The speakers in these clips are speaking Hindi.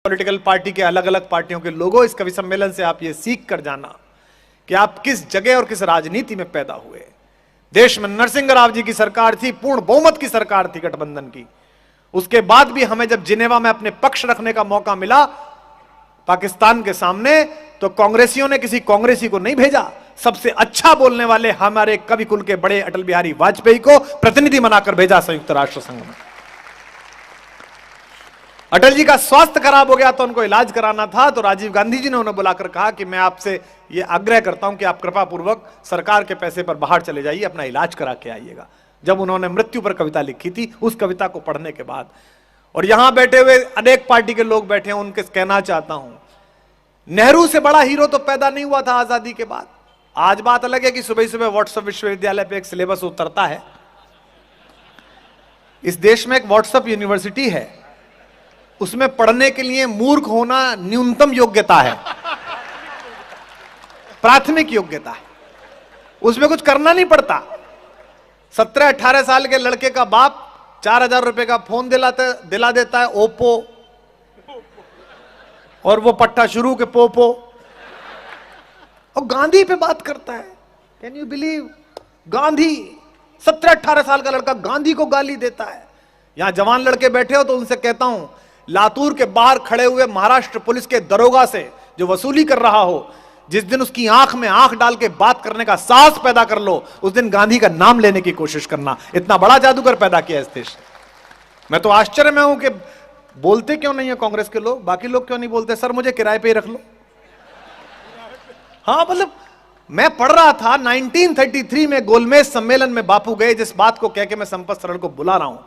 पॉलिटिकल पार्टी के अलग अलग पार्टियों के लोगों, इस कवि सम्मेलन से आप ये सीख कर जाना कि आप किस जगह और किस राजनीति में पैदा हुए। देश में नरसिंह राव जी की सरकार थी, पूर्ण बहुमत की सरकार थी गठबंधन की। उसके बाद भी हमें जब जिनेवा में अपने पक्ष रखने का मौका मिला पाकिस्तान के सामने, तो कांग्रेसियों ने किसी कांग्रेसी को नहीं भेजा, सबसे अच्छा बोलने वाले हमारे कवि कुल के बड़े अटल बिहारी वाजपेयी को प्रतिनिधि बनाकर भेजा संयुक्त राष्ट्र संघ में। अटल जी का स्वास्थ्य खराब हो गया तो उनको इलाज कराना था, तो राजीव गांधी जी ने उन्हें बुलाकर कहा कि मैं आपसे यह आग्रह करता हूं कि आप कृपा पूर्वक सरकार के पैसे पर बाहर चले जाइए, अपना इलाज करा के आइएगा। जब उन्होंने मृत्यु पर कविता लिखी थी, उस कविता को पढ़ने के बाद, और यहां बैठे हुए अनेक पार्टी के लोग बैठे हैं, उनके कहना चाहता हूं, नेहरू से बड़ा हीरो तो पैदा नहीं हुआ था आजादी के बाद। आज बात अलग है कि सुबह सुबह व्हाट्सएप विश्वविद्यालय पे एक सिलेबस उतरता है। इस देश में एक व्हाट्सएप यूनिवर्सिटी है, उसमें पढ़ने के लिए मूर्ख होना न्यूनतम योग्यता है, प्राथमिक योग्यता है, उसमें कुछ करना नहीं पड़ता। 17-18 साल के लड़के का बाप 4000 रुपए का फोन दिला देता है, ओप्पो, और वो पट्टा शुरू के पोपो, और गांधी पे बात करता है। Can you believe? गांधी, 17-18 साल का लड़का गांधी को गाली देता है। यहां जवान लड़के बैठे हो तो उनसे कहता हूं, लातूर के बाहर खड़े हुए महाराष्ट्र पुलिस के दरोगा से जो वसूली कर रहा हो, जिस दिन उसकी आंख में आंख डाल के बात करने का साहस पैदा कर लो, उस दिन गांधी का नाम लेने की कोशिश करना। इतना बड़ा जादूगर पैदा किया इस देश। मैं तो आश्चर्य में हूं कि बोलते क्यों नहीं है कांग्रेस के लोग, बाकी लोग क्यों नहीं बोलते, सर मुझे किराए पे ही रख लो। हाँ, मतलब मैं पढ़ रहा था 1933 में गोलमेज सम्मेलन में बापू गए, जिस बात को कह के मैं संपत सरल को बुला रहा हूं,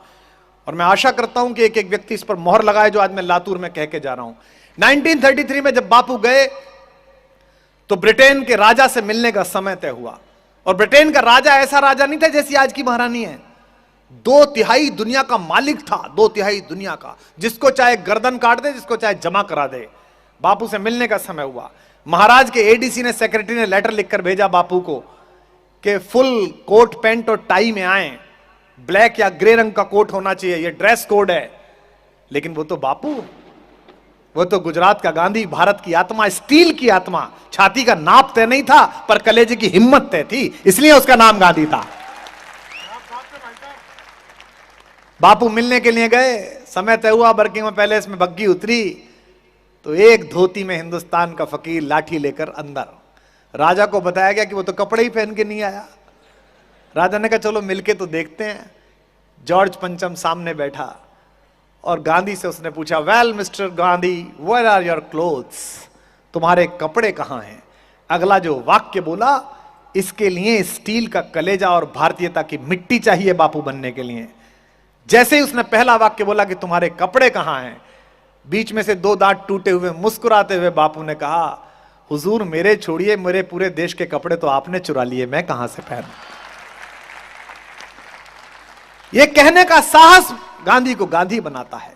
और मैं आशा करता हूं कि एक एक व्यक्ति इस पर मोहर लगाए जो आज मैं लातूर में कह के जा रहा हूं। 1933 में जब बापू गए तो ब्रिटेन के राजा से मिलने का समय तय हुआ, और ब्रिटेन का राजा ऐसा राजा नहीं था जैसी आज की महारानी है, 2/3 दुनिया का मालिक था, 2/3 दुनिया का, जिसको चाहे गर्दन काट दे, जिसको चाहे जमा करा दे। बापू से मिलने का समय हुआ। महाराज के एडीसी ने, सेक्रेटरी ने लेटर लिखकर भेजा बापू को कि फुल कोट पैंट और टाई में आए, ब्लैक या ग्रे रंग का कोट होना चाहिए, ये ड्रेस कोड है। लेकिन वो तो बापू, वो तो गुजरात का गांधी, भारत की आत्मा, स्टील की आत्मा, छाती का नाप तय नहीं था पर कलेजे की हिम्मत तय थी, इसलिए उसका नाम गांधी था। बापू मिलने के लिए गए, समय तय हुआ, बर्किंघम पैलेस में बग्गी उतरी, तो एक धोती में हिंदुस्तान का फकीर लाठी लेकर अंदर। राजा को बताया गया कि वो तो कपड़े ही पहन के नहीं आया। राजा ने कहा चलो मिलके तो देखते हैं। जॉर्ज पंचम सामने बैठा और गांधी से उसने पूछा, well mister Gandhi, where are your clothes, तुम्हारे कपड़े कहां हैं? अगला जो वाक्य बोला, इसके लिए स्टील का कलेजा और भारतीयता की मिट्टी चाहिए बापू बनने के लिए। जैसे ही उसने पहला वाक्य बोला कि तुम्हारे कपड़े कहां हैं, बीच में से 2 दांत टूटे हुए मुस्कुराते हुए बापू ने कहा, हुजूर मेरे छोड़िए, मेरे पूरे देश के कपड़े तो आपने चुरा लिए, मैं कहां से पहनूं? यह कहने का साहस गांधी को गांधी बनाता है।